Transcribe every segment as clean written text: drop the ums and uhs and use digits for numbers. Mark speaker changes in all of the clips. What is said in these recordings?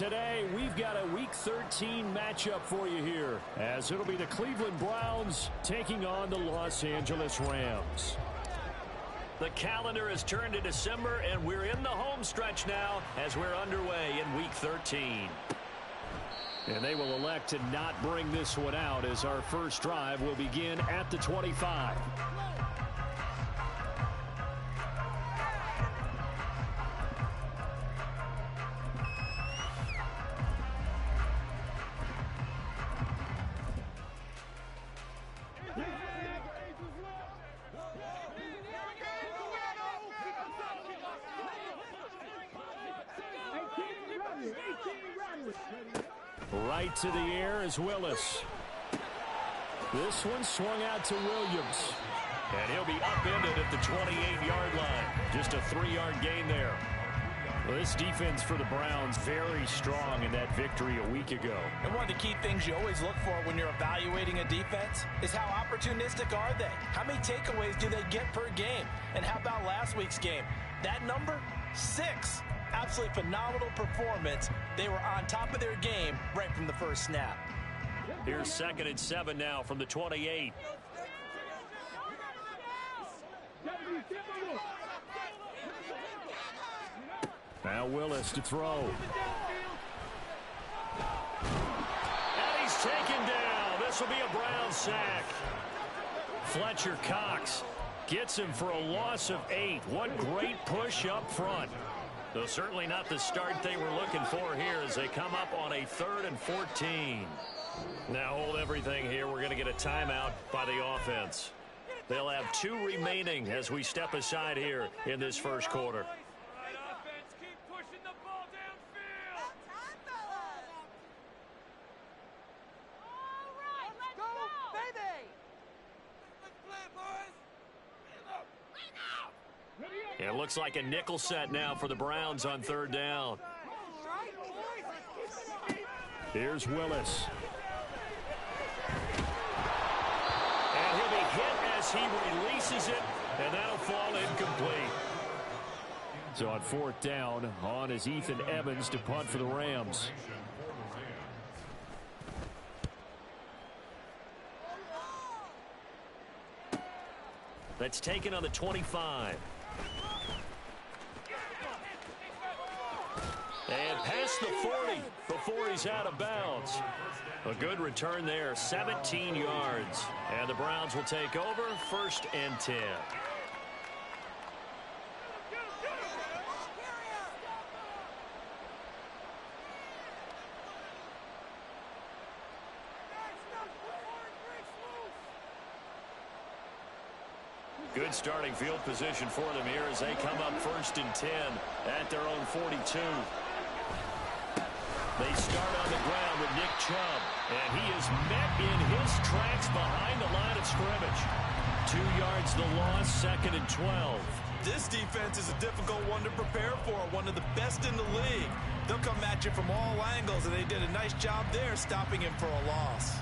Speaker 1: today, we've got a Week 13 matchup for you here, as it'll be the Cleveland Browns taking on the Los Angeles Rams.
Speaker 2: The calendar has turned to December, and we're in the home stretch now as we're underway in Week 13.
Speaker 1: And they will elect to not bring this one out, as our first drive will begin at the 25. Right to the air is Willis. This one swung out to Williams.
Speaker 2: And he'll be upended at the 28-yard line. Just a 3-yard gain there.
Speaker 1: Well, this defense for the Browns very strong in that victory a week ago.
Speaker 3: And one of the key things you always look for when you're evaluating a defense is how opportunistic are they? How many takeaways do they get per game? And how about last week's game? That number, 6. Absolutely phenomenal performance. They were on top of their game right from the first snap.
Speaker 2: Here's 2nd and 7 now from the 28.
Speaker 1: Now Willis to throw.
Speaker 2: And he's taken down. This will be a Brown sack.
Speaker 1: Fletcher Cox gets him for a loss of 8. What great push up front.
Speaker 2: Though certainly not the start they were looking for here as they come up on a 3rd and 14. Now hold everything here. We're going to get a timeout by the offense. They'll have 2 remaining as we step aside here in this first quarter. It looks like a nickel set now for the Browns on 3rd down.
Speaker 1: Here's Willis.
Speaker 2: And he'll be hit as he releases it, and that'll fall incomplete.
Speaker 1: So on 4th down, on is Ethan Evans to punt for the Rams.
Speaker 2: That's taken on the 25. And past the 40 before he's out of bounds. A good return there, 17 yards. And the Browns will take over, 1st and 10. Good starting field position for them here as they come up 1st and 10 at their own 42. They start on the ground with Nick Chubb, and he is met in his tracks behind the line of scrimmage. 2 yards the loss, 2nd and 12.
Speaker 3: This defense is a difficult one to prepare for, one of the best in the league. They'll come at you from all angles, and they did a nice job there stopping him for a loss.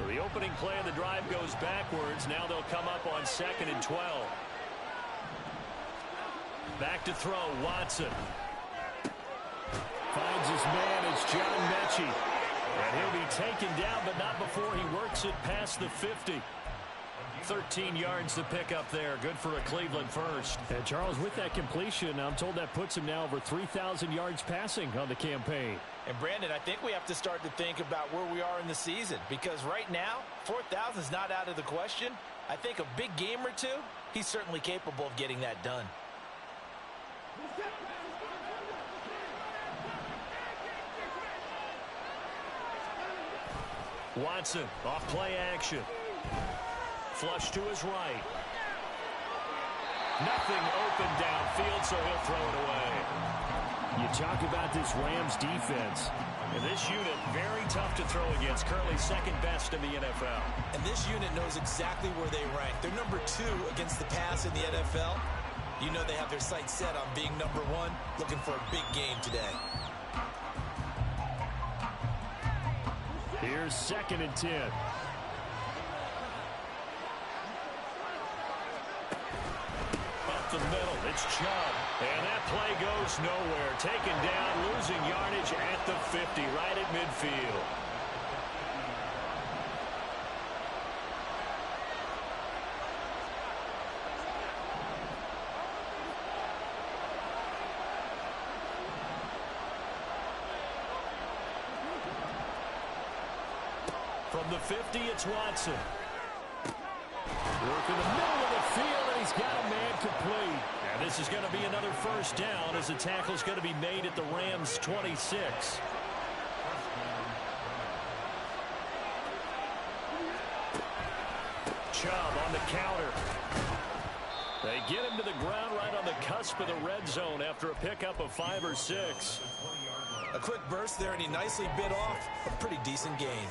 Speaker 2: The opening play of the drive goes backwards. Now they'll come up on 2nd and 12. Back to throw, Watson.
Speaker 1: Finds his man, it's John Mechie.
Speaker 2: And he'll be taken down, but not before he works it past the 50. 13 yards to pick up there. Good for a Cleveland first.
Speaker 1: And Charles, with that completion, I'm told that puts him now over 3,000 yards passing on the campaign.
Speaker 3: And Brandon, I think we have to start to think about where we are in the season, because right now, 4,000 is not out of the question. I think a big game or 2, he's certainly capable of getting that done.
Speaker 2: Watson off play action. Flush to his right. Nothing open downfield, so he'll throw it away.
Speaker 1: You talk about this Rams defense.
Speaker 2: And this unit, very tough to throw against. Currently 2nd best in the NFL.
Speaker 3: And this unit knows exactly where they rank. They're number 2 against the pass in the NFL. You know they have their sights set on being number 1, looking for a big game today.
Speaker 1: Here's 2nd and 10.
Speaker 2: up the middle. It's Chubb. And that play goes nowhere. Taken down, losing yardage at the 50, right at midfield. From the 50, it's Watson. Work in the middle of the field, and he's got a man complete. And this is going to be another first down as the tackle is going to be made at the Rams' 26. Chubb on the counter. They get him to the ground right on the cusp of the red zone after a pickup of 5 or 6.
Speaker 3: A quick burst there, and he nicely bit off a pretty decent gain.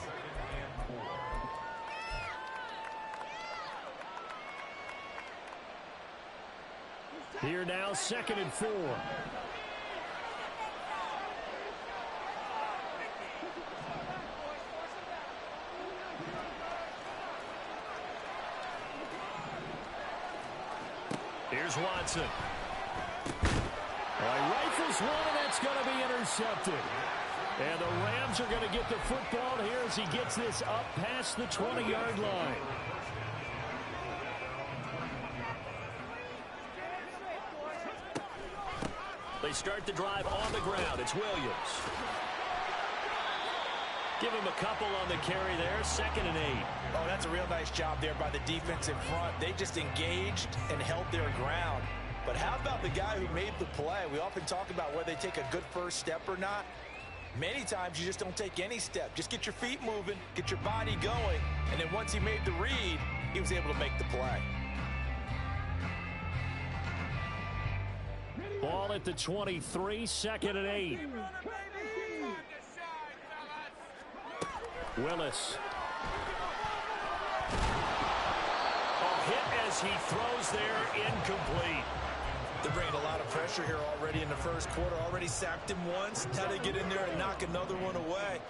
Speaker 1: Here now, 2nd and 4.
Speaker 2: Here's Watson.
Speaker 1: Rifles one, and that's going to be intercepted. And the Rams are going to get the football here as he gets this up past the 20-yard line.
Speaker 2: They start the drive on the ground. It's Williams. Give him a couple on the carry there. 2nd and 8.
Speaker 3: Oh, that's a real nice job there by the defense in front. They just engaged and held their ground. But how about the guy who made the play? We often talk about whether they take a good first step or not. Many times you just don't take any step. Just get your feet moving, get your body going, and then once he made the read, he was able to make the play.
Speaker 1: Ball at the 23, 2nd and 8. Willis.
Speaker 2: Hit as he throws there, incomplete.
Speaker 3: They're bringing a lot of pressure here already in the first quarter. Already sacked him once. How to get in there and knock another one away.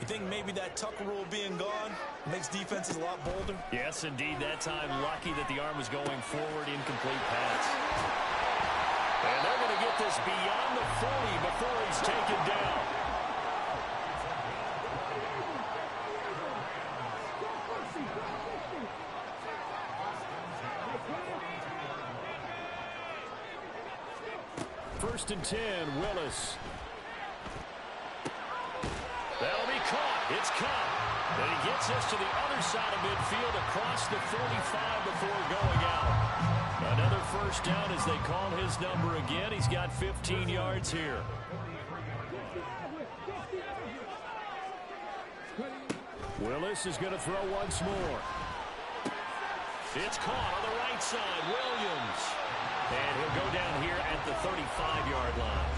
Speaker 3: You think maybe that tuck rule being gone makes defenses a lot bolder?
Speaker 2: Yes, indeed. That time, lucky that the arm was going forward, incomplete pass. And they're going to get this beyond the 40 before he's taken down.
Speaker 1: First and 10, Willis.
Speaker 2: That'll be caught. It's caught. And he gets this to the other side of midfield across the 45 before going out. Another first down as they call his number again. He's got 15 yards here.
Speaker 1: Willis is going to throw once more.
Speaker 2: It's caught on the right side. Williams. And he'll go down here at the 35-yard line.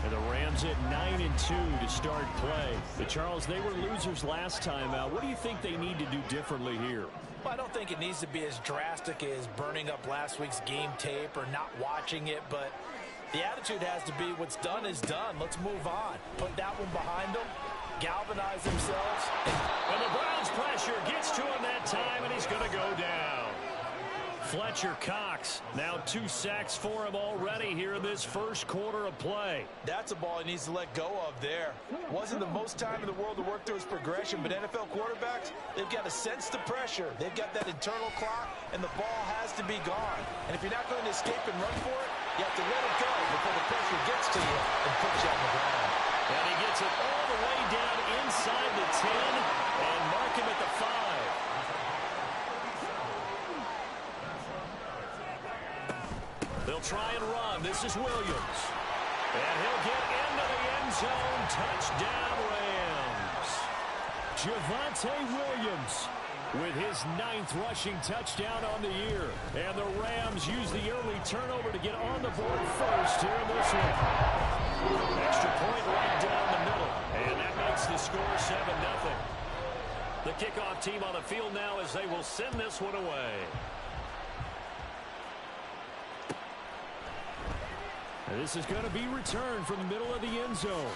Speaker 2: And the Rams at 9-2 to start play. But Charles, they were losers last time out. What do you think they need to do differently here?
Speaker 3: Well, I don't think it needs to be as drastic as burning up last week's game tape or not watching it, but the attitude has to be what's done is done. Let's move on. Put that one behind them, galvanize themselves.
Speaker 2: And the Browns pressure gets to him that time, and he's going to go down. Fletcher Cox, now 2 sacks for him already here in this first quarter of play.
Speaker 3: That's a ball he needs to let go of there. Wasn't the most time in the world to work through his progression, but NFL quarterbacks, they've got to sense the pressure. They've got that internal clock, and the ball has to be gone. And if you're not going to escape and run for it, you have to let it go before the pressure gets to you and puts you on the ground.
Speaker 2: And he gets it all the way down inside the 10 and mark him at the 5. They'll try and run. This is Williams. And he'll get into the end zone. Touchdown, Rams.
Speaker 1: Javonte Williams with his 9th rushing touchdown on the year. And the Rams use the early turnover to get on the board first here in this one.
Speaker 2: Extra point right down the middle. And that makes the score 7-0. The kickoff team on the field now as they will send this one away.
Speaker 1: And this is going to be returned from the middle of the end zone.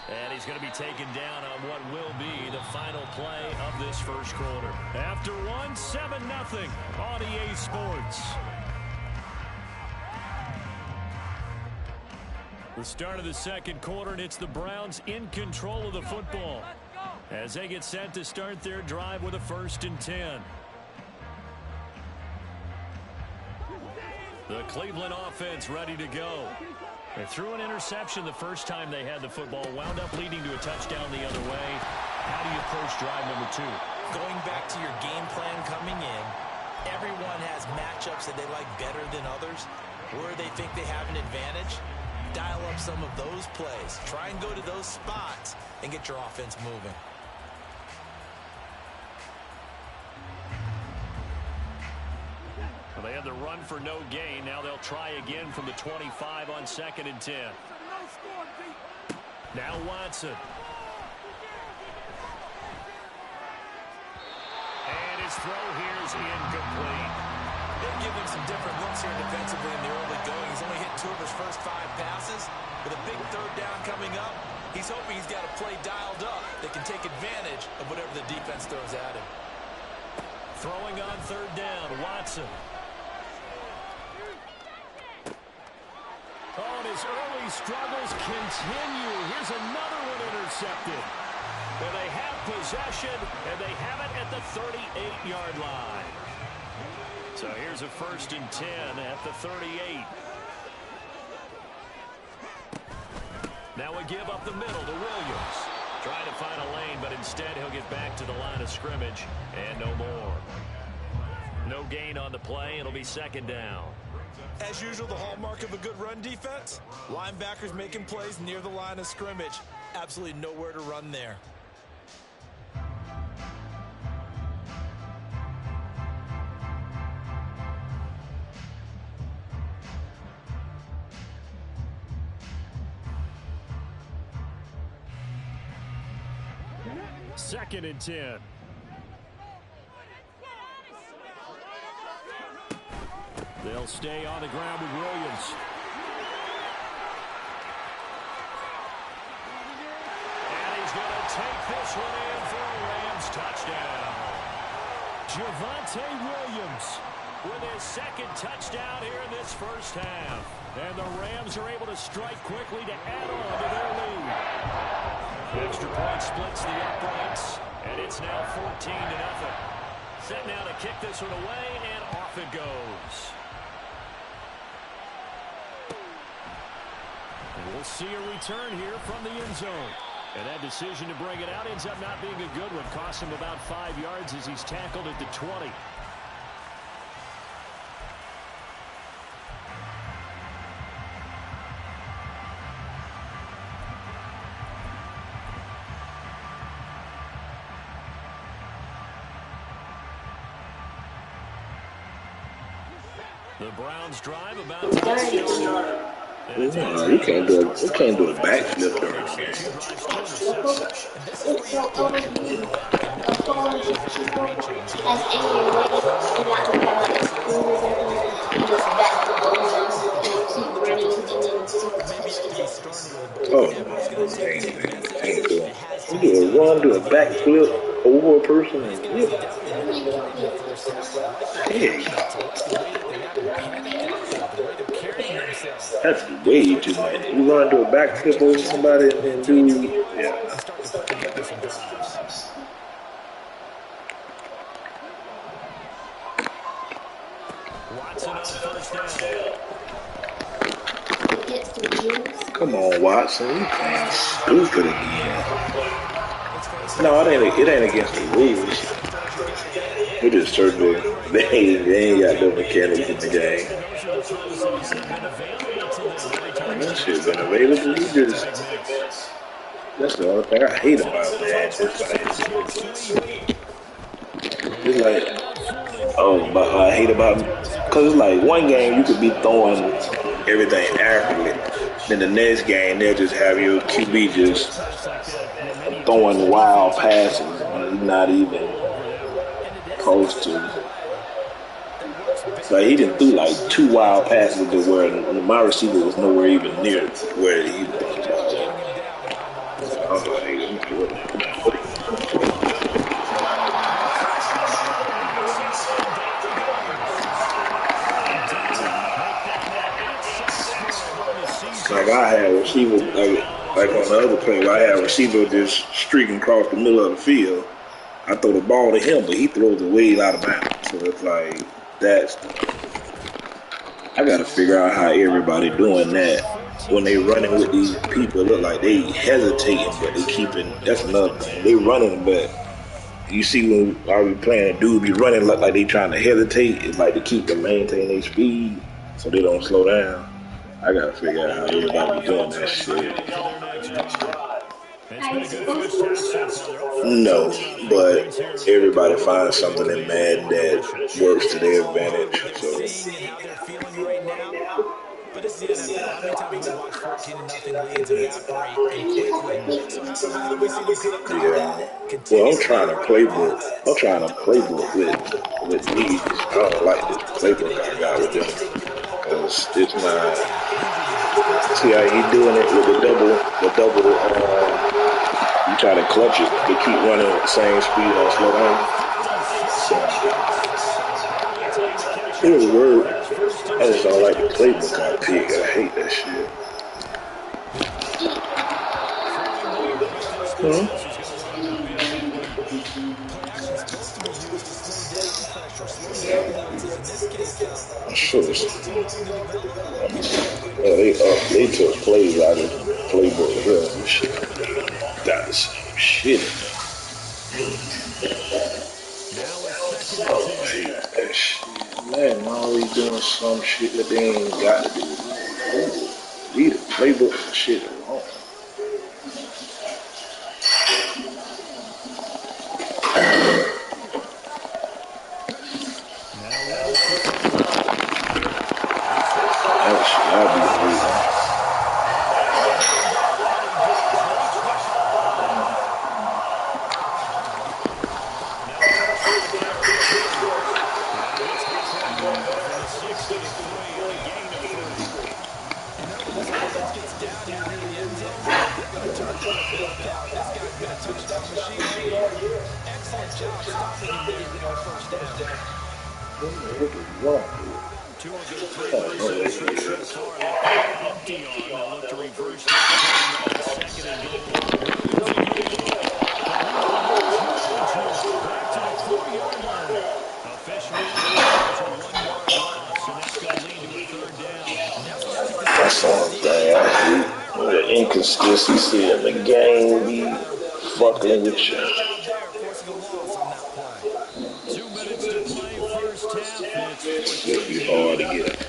Speaker 2: And he's going to be taken down on what will be the final play of this first quarter.
Speaker 1: After one, 7-0 on EA Sports. The start of the second quarter, and it's the Browns in control of the football as they get set to start their drive with a 1st and 10. The Cleveland offense ready to go. They threw an interception the first time they had the football, wound up leading to a touchdown the other way. How do you approach drive number 2?
Speaker 3: Going back to your game plan coming in, everyone has matchups that they like better than others. Where they think they have an advantage, dial up some of those plays. Try and go to those spots and get your offense moving.
Speaker 1: Well, they had the run for no gain. Now they'll try again from the 25 on 2nd and 10. Now Watson. And his throw here is incomplete.
Speaker 3: They've given him some different looks here defensively in the early going. He's only hit 2 of his first 5 passes. With a big 3rd down coming up, he's hoping he's got a play dialed up that can take advantage of whatever the defense throws at him.
Speaker 1: Throwing on 3rd down, Watson. Oh, and his early struggles continue. Here's another one intercepted. And they have possession, and they have it at the 38-yard line. So here's a 1st and 10 at the 38. Now a give up the middle to Williams. Trying to find a lane, but instead he'll get back to the line of scrimmage, and no more. No gain on the play. It'll be 2nd down.
Speaker 3: As usual, the hallmark of a good run defense, linebackers making plays near the line of scrimmage. Absolutely nowhere to run there.
Speaker 1: Second and 10. They'll stay on the ground with Williams. And he's going to take this one in for a Rams touchdown. Javonte Williams with his 2nd touchdown here in this first half. And the Rams are able to strike quickly to add on to their lead. Extra point splits the uprights, and it's now 14-0. Set now to kick this one away, and off it goes. And we'll see a return here from the end zone. And that decision to bring it out ends up not being a good one. Costs him about 5 yards as he's tackled at the 20. The Browns drive about to get started.
Speaker 4: You can't do a backflip during the game. Oh, can't do it. You do a run, do a backflip over a person and flip. That's way too much. You run to a backflip over somebody and then do, yeah. Come on, Watson, you playing stupid again. No, it ain't against the rules. We just certainly they ain't got no mechanics in the game. That shit's been available. That's the only thing I hate about that. It's like, but I hate about it. Because it's like one game you could be throwing everything accurately. Then the next game they'll just have your QB just throwing wild passes. Not even close to. Like he done threw like 2 wild passes to where my receiver was nowhere even near where he was. Like I had receiver, like on the other play, where I had receiver just streaking across the middle of the field. I throw the ball to him, but he throws it way out of bounds. So it's like that's. I gotta figure out how everybody doing that when they running with these people. It look like they hesitating, but they keeping. That's another thing. They running, but you see when I be playing, a dude be running look like they trying to hesitate. It's like to keep them maintain their speed so they don't slow down. I gotta figure out how everybody be doing that shit. No, but everybody finds something in Madden that works to their advantage. So.
Speaker 3: But it's the NFL. How many times have we watched 14-0 leads evaporate and quickly? So how do we see them combat that?
Speaker 4: Well, I'm trying to playbook. I'm trying to playbook with these. I don't like this playbook I got with them because it's not. See how he doing it with the double. You try to clutch it. They keep running at the same speed on slow down. It'll work. I just don't like the playbook I pick. I hate that shit. I'm sure they took plays out of the playbook here. Shit. Got the same shit in there. Oh, I hate that shit. Man, always doing some shit that they ain't got to do. Read the playbook for shit alone. I'll be free. The inconsistency in the game be fucking with you. Shit be hard to get.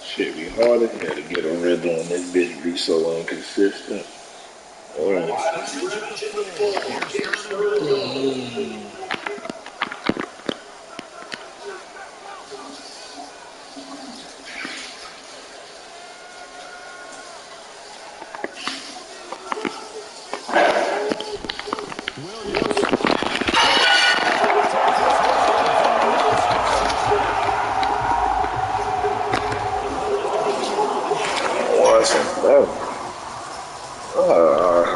Speaker 4: Shit be harder to get a rhythm on this bitch be so inconsistent. I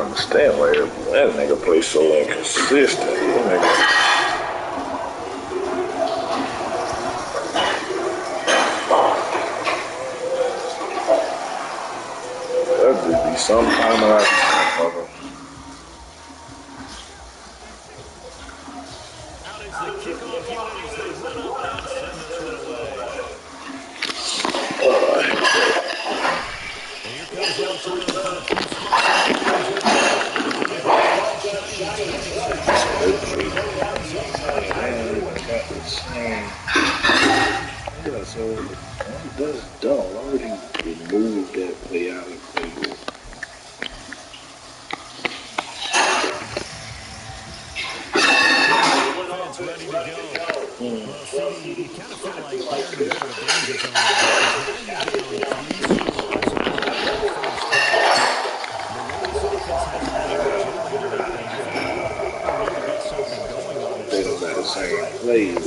Speaker 4: understand why that nigga play so inconsistent. That just be some time of life, motherfucker. That's dumb. Why would he remove that play out of playbook? Ready to go. Well, see, you kind of feel like they're in a bit of a danger zone because now you're down 3 scores. They don't got the same plays.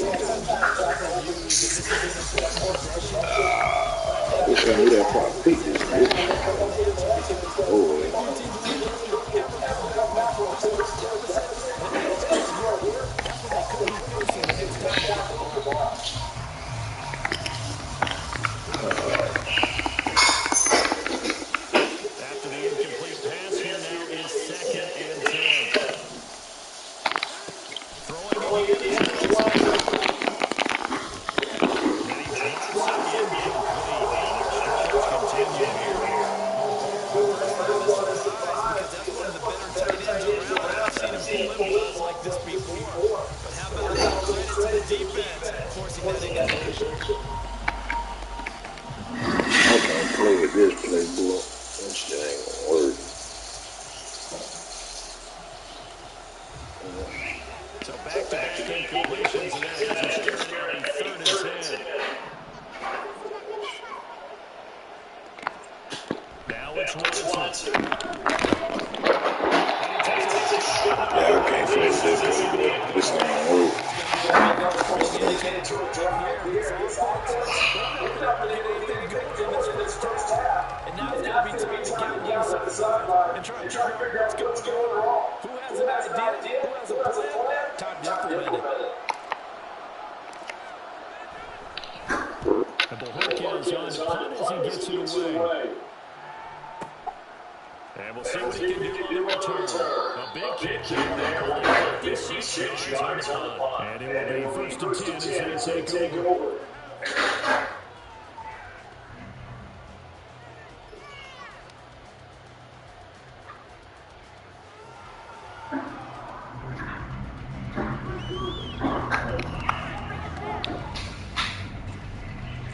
Speaker 4: Wish I knew that before I picked this bitch. Oh,
Speaker 3: that incomplete.
Speaker 4: I can't play with this playbook. This shit ain't gonna work.
Speaker 2: So back-to-back incompletions, and that has us starting on a 3rd and 10. Now it's Watson.
Speaker 4: Yeah, I can't play with this playbook. This ain't gonna work.
Speaker 3: And now it's going to be time to get on the side and try to figure out what's going wrong. Who has an idea? Who has a plan? Time to implement it.
Speaker 1: And Bohorquez on the punt as he gets it away. And we'll see what he can do on the return. A big kick in there. 56 yards on the punt. And it will be 1st and 10 as they take over.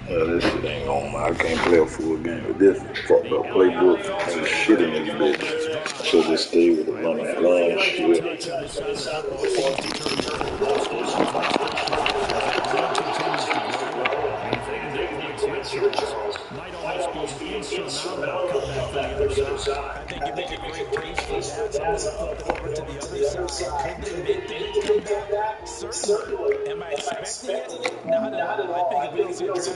Speaker 4: This shit ain't on. I can't play a full game with this fucked up playbook. Ain't shit in this bitch. Should just stay with the running gun and shit.
Speaker 1: Might almost be an insurmountable comeback for the other side.
Speaker 3: I think you make a great case for that. Someone flip it over to the other side. Could they make the comeback? Certainly. Am I expecting it? Not at all. I think if we don't see a